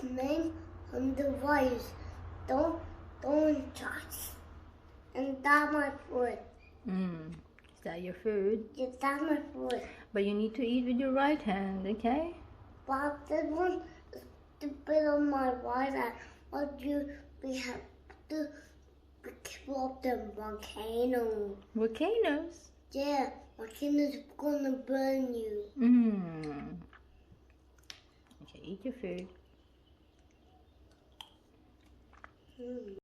name on the rice. Don't touch. And that's my food. Is that your food? Yes, that's my food. But you need to eat with your right hand, okay? But this one is the bit on my right hand. What do we have to keep up the volcano? Volcanoes? Yeah, volcanoes gonna burn you. Okay, eat your food.